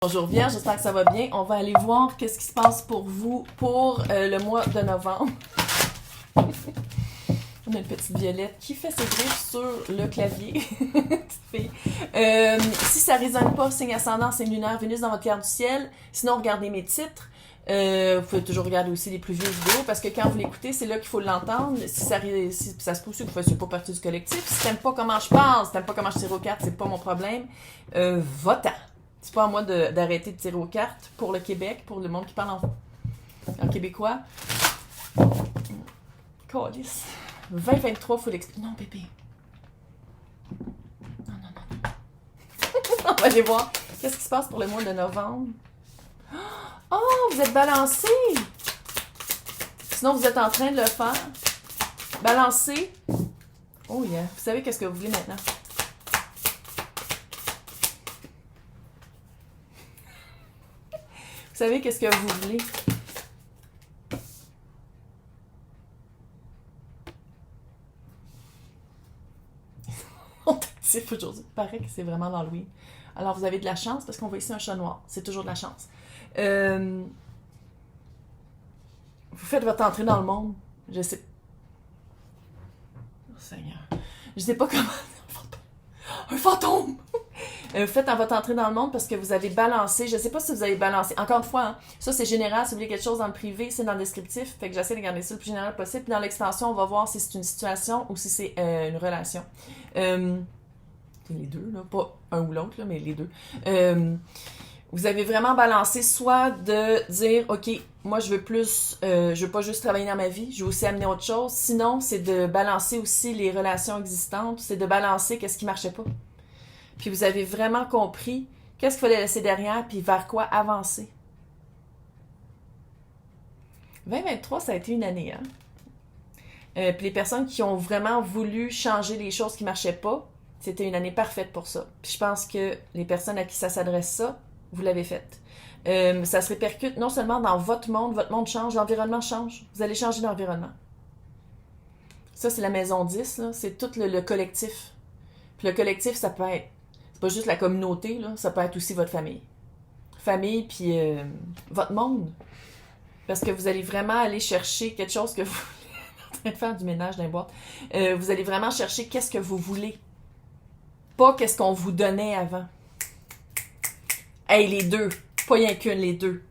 Bonjour Vierge, j'espère que ça va bien. On va aller voir qu'est-ce qui se passe pour vous pour le mois de novembre. On a une petite Violette qui fait ses griffes sur le clavier. Petite fille. Si ça ne résonne pas, signe ascendant, signe lunaire, Vénus dans votre carte du ciel. Sinon, regardez mes titres. Vous pouvez toujours regarder aussi les plus vieux vidéos parce que quand vous l'écoutez, c'est là qu'il faut l'entendre. Si ça se peut aussi que vous ne fassiez pas partie du collectif. Si t'aimes pas comment je parle, si t'aimes pas comment je tire aux cartes, c'est pas mon problème. Va-t'en. C'est pas à moi d'arrêter de tirer aux cartes pour le Québec, pour le monde qui parle en québécois. Calice. 2023, faut l'expliquer. Non, bébé. Non. On va aller voir qu'est-ce qui se passe pour le mois de novembre. Oh, vous êtes balancé. Sinon, vous êtes en train de le faire. Balancé. Oh yeah. Vous savez qu'est-ce que vous voulez maintenant. Vous savez qu'est-ce que vous voulez. On t'active aujourd'hui. Il paraît que c'est vraiment l'Halloween. Alors, vous avez de la chance parce qu'on voit ici un chat noir. C'est toujours de la chance. Vous faites votre entrée dans le monde. Je sais. Oh Seigneur. Je sais pas comment. Un fantôme! Vous faites votre entrée dans le monde parce que vous avez balancé. Je sais pas si vous avez balancé. Encore une fois, hein, ça c'est général. Si vous voulez quelque chose dans le privé, c'est dans le descriptif. Fait que j'essaie de garder ça le plus général possible. Puis dans l'extension, on va voir si c'est une situation ou si c'est une relation. Les deux, là. Pas un ou l'autre, là, mais les deux. Vous avez vraiment balancé soit de dire, OK, moi je veux plus, je veux pas juste travailler dans ma vie, je veux aussi amener autre chose. Sinon, c'est de balancer aussi les relations existantes, c'est de balancer qu'est-ce qui marchait pas. Puis vous avez vraiment compris qu'est-ce qu'il fallait laisser derrière, puis vers quoi avancer. 2023, ça a été une année, hein? Puis les personnes qui ont vraiment voulu changer les choses qui marchaient pas, c'était une année parfaite pour ça. Puis je pense que les personnes à qui ça s'adresse ça, vous l'avez fait. Ça se répercute non seulement dans votre monde change, l'environnement change. Vous allez changer d'environnement. Ça, c'est la maison 10, là. C'est tout le collectif. Puis le collectif, ça peut être, c'est pas juste la communauté, là. Ça peut être aussi votre famille. Famille, puis votre monde. Parce que vous allez vraiment aller chercher quelque chose que vous en train de faire du ménage dans les boîtes. Vous allez vraiment chercher qu'est-ce que vous voulez. Pas qu'est-ce qu'on vous donnait avant. Hey, les deux. Pas rien qu'une, les deux.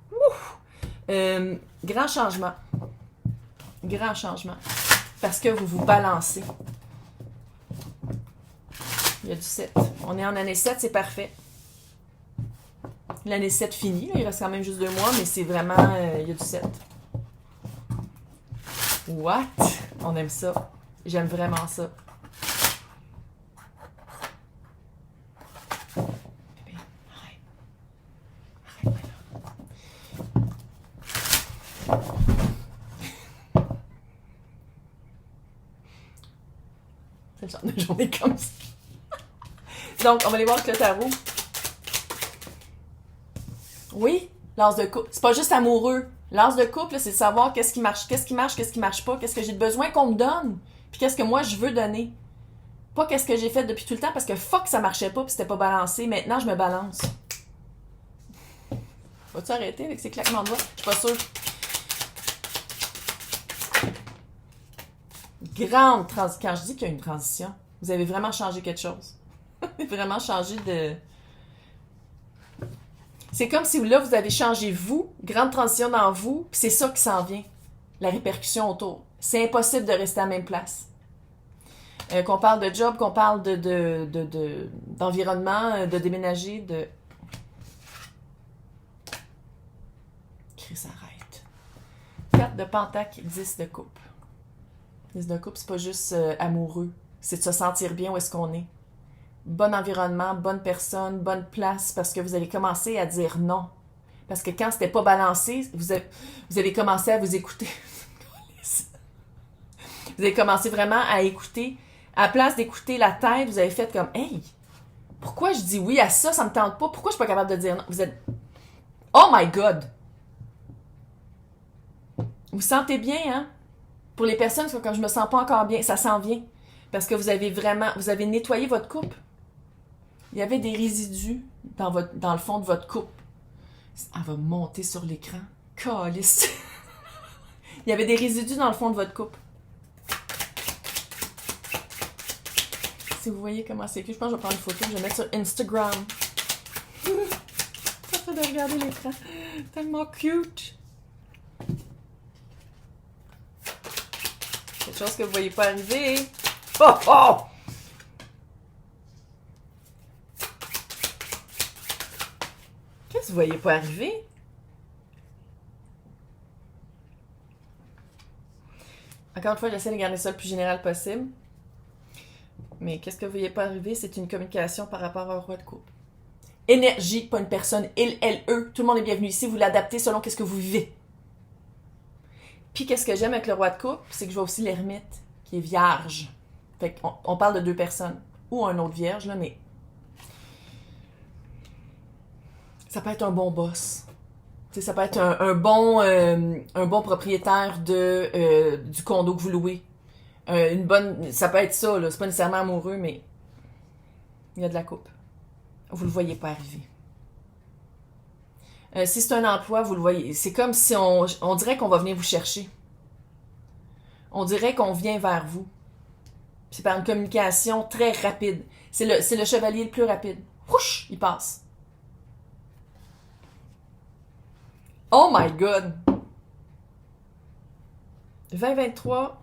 Grand changement. Grand changement. Parce que vous vous balancez. Il y a du 7. On est en année 7, c'est parfait. L'année 7 finie. Là, il reste quand même juste 2 mois, mais c'est vraiment... il y a du 7. What? On aime ça. J'aime vraiment ça. C'est le genre de journée comme ça. Donc, on va aller voir avec le tarot. Oui, l'as de couple. C'est pas juste amoureux. L'as de couple, c'est de savoir qu'est-ce qui marche, qu'est-ce qui marche pas, qu'est-ce que j'ai besoin qu'on me donne, puis qu'est-ce que moi je veux donner. Pas qu'est-ce que j'ai fait depuis tout le temps, parce que fuck, ça marchait pas, puis c'était pas balancé. Maintenant, je me balance. Vas-tu arrêter avec ces claquements de doigts? Je suis pas sûre. Grande transition. Quand je dis qu'il y a une transition, vous avez vraiment changé quelque chose. Vraiment changé de... C'est comme si là, vous avez changé vous, grande transition dans vous, puis c'est ça qui s'en vient. La répercussion autour. C'est impossible de rester à la même place. Qu'on parle de job, qu'on parle d'environnement, de déménager, de... Chris, arrête. 4 de pentacle, 10 de coupe. 10 de coupe, c'est pas juste amoureux. C'est de se sentir bien où est-ce qu'on est. Bon environnement, bonne personne, bonne place, parce que vous allez commencer à dire non. Parce que quand c'était pas balancé, vous avez commencé à vous écouter. Vous avez commencé vraiment à écouter. À la place d'écouter la tête, vous avez fait comme « Hey, pourquoi je dis oui à ça, ça me tente pas? Pourquoi je suis pas capable de dire non? » Vous êtes « Oh my God! » Vous sentez bien, hein? Pour les personnes qui sont comme « Je me sens pas encore bien », ça s'en vient. Parce que vous avez nettoyé votre coupe. Il y avait des résidus dans le fond de votre coupe. Elle va monter sur l'écran. Calisse. Il y avait des résidus dans le fond de votre coupe. Si vous voyez comment c'est cute, je pense que je vais prendre une photo, je vais mettre sur Instagram. Ça fait de regarder l'écran. Tellement cute. Quelque chose que vous voyez pas arriver. Oh oh! Qu'est-ce que vous voyez pas arriver? Encore une fois, j'essaie de garder ça le plus général possible. Mais qu'est-ce que vous voyez pas arriver? C'est une communication par rapport au roi de coupe. Énergie, pas une personne. Il, elle, eux. Tout le monde est bienvenu ici. Vous l'adaptez selon qu'est-ce que vous vivez. Puis qu'est-ce que j'aime avec le roi de coupe? C'est que je vois aussi l'ermite, qui est vierge. Fait qu'on parle de deux personnes. Ou un autre vierge, là, mais... Ça peut être un bon boss. T'sais, ça peut être un bon propriétaire du condo que vous louez. Ça peut être ça, là. C'est pas nécessairement amoureux, mais il y a de la coupe. Vous le voyez pas arriver. Si c'est un emploi, vous le voyez. C'est comme si on dirait qu'on va venir vous chercher. On dirait qu'on vient vers vous. C'est par une communication très rapide. C'est le chevalier le plus rapide. Whoosh, il passe. Oh my God! 2023.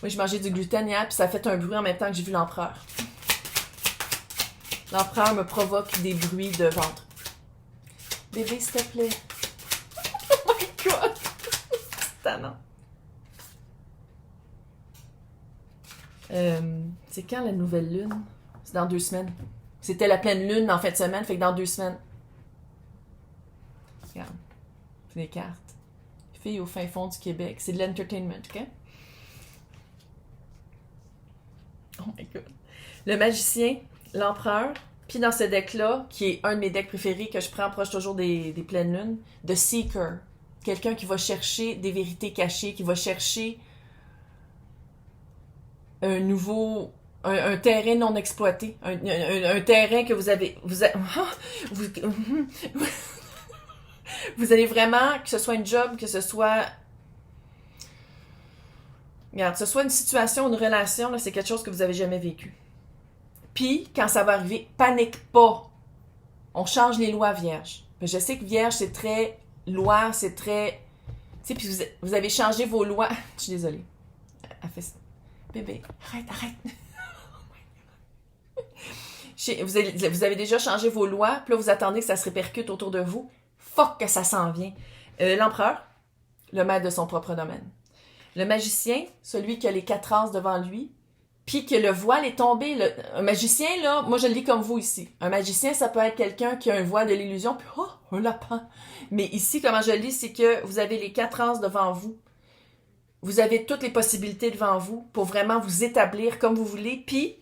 Oui, j'ai mangé du gluten hier, puis ça a fait un bruit en même temps que j'ai vu l'empereur. L'empereur me provoque des bruits de ventre. Bébé, s'il te plaît. Oh my God! C'est tannant. C'est quand la nouvelle lune? C'est dans 2 semaines. C'était la pleine lune en fin de semaine, fait que dans 2 semaines. Regarde. C'est des cartes. Fille au fin fond du Québec. C'est de l'entertainment, ok? Oh my God. Le magicien, l'empereur, puis dans ce deck-là, qui est un de mes decks préférés que je prends proche toujours des pleines lunes, The Seeker. Quelqu'un qui va chercher des vérités cachées, qui va chercher un terrain non exploité, un terrain que vous allez vraiment, que ce soit une job, que ce soit, regarde, que ce soit une situation, une relation, là, c'est quelque chose que vous avez jamais vécu. Puis, quand ça va arriver, panique pas. On change les lois vierges. Je sais que vierge, c'est très loi, c'est très, tu sais, puis vous avez changé vos lois. Je suis désolée. Elle fait ça. Bébé, arrête. Vous avez déjà changé vos lois, puis là, vous attendez que ça se répercute autour de vous. Fuck que ça s'en vient. L'empereur, le maître de son propre domaine. Le magicien, celui qui a les 4 as devant lui, puis que le voile est tombé. Un magicien, là, moi je le lis comme vous ici. Un magicien, ça peut être quelqu'un qui a un voile de l'illusion, puis oh, un lapin. Mais ici, comment je le lis, c'est que vous avez les 4 as devant vous. Vous avez toutes les possibilités devant vous pour vraiment vous établir comme vous voulez. Puis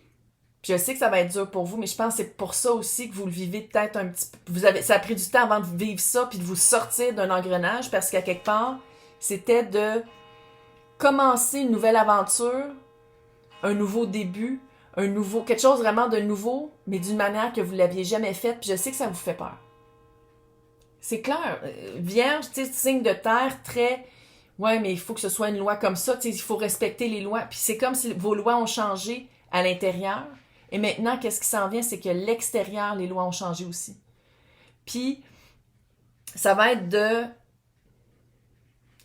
je sais que ça va être dur pour vous, mais je pense que c'est pour ça aussi que vous le vivez peut-être un petit peu. Ça a pris du temps avant de vivre ça puis de vous sortir d'un engrenage parce qu'à quelque part, c'était de commencer une nouvelle aventure, un nouveau début, quelque chose vraiment de nouveau, mais d'une manière que vous ne l'aviez jamais faite. Puis je sais que ça vous fait peur. C'est clair. Vierge, tu sais, signe de terre, très... Ouais, mais il faut que ce soit une loi comme ça, tu sais, il faut respecter les lois. Puis c'est comme si vos lois ont changé à l'intérieur. Et maintenant, qu'est-ce qui s'en vient? C'est que l'extérieur, les lois ont changé aussi. Puis, ça va être de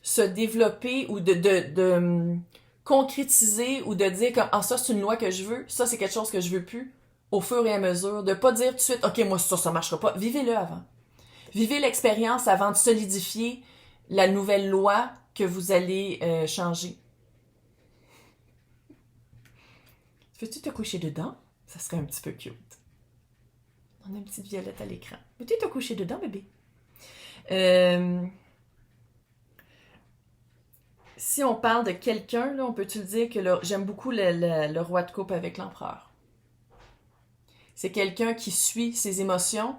se développer ou de concrétiser ou de dire comme, ah, ça, c'est une loi que je veux, ça, c'est quelque chose que je veux plus, au fur et à mesure. De pas dire tout de suite, OK, moi, ça marchera pas. Vivez-le avant. Vivez l'expérience avant de solidifier la nouvelle loi que vous allez changer. Veux-tu te coucher dedans? Ça serait un petit peu cute. On a une petite violette à l'écran. Veux-tu te coucher dedans, bébé? Si on parle de quelqu'un, là, on peut-tu le dire que j'aime beaucoup le roi de coupe avec l'empereur. C'est quelqu'un qui suit ses émotions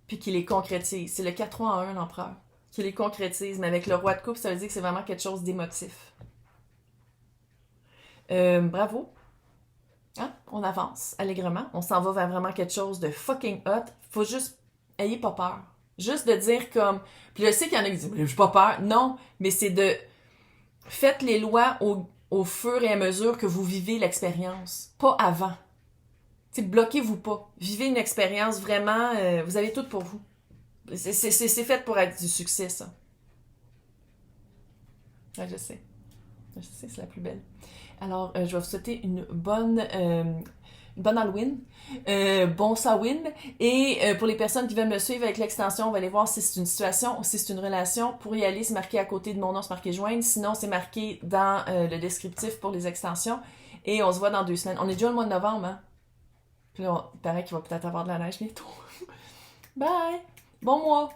puis qui les concrétise. C'est le 4-3 en 1, l'empereur, qui les concrétise. Mais avec le roi de coupe, ça veut dire que c'est vraiment quelque chose d'émotif. Bravo. Hein? on avance allègrement. On s'en va vers vraiment quelque chose de fucking hot. Faut juste... Ayez pas peur. Juste de dire comme... Puis je sais qu'il y en a qui disent « J'ai pas peur. » Non, mais c'est de... Faites les lois au fur et à mesure que vous vivez l'expérience. Pas avant. T'sais, bloquez-vous pas. Vivez une expérience vraiment... vous avez tout pour vous. C'est fait pour être du succès, ça. Ouais, je sais. Je sais, c'est la plus belle. Alors, je vais vous souhaiter une bonne Halloween, bon Samhain. Et pour les personnes qui veulent me suivre avec l'extension, on va aller voir si c'est une situation ou si c'est une relation. Pour y aller, c'est marqué à côté de mon nom, c'est marqué joindre. Sinon, c'est marqué dans le descriptif pour les extensions. Et on se voit dans 2 semaines. On est déjà le mois de novembre, hein? Puis là, il paraît qu'il va peut-être avoir de la neige bientôt. Bye! Bon mois!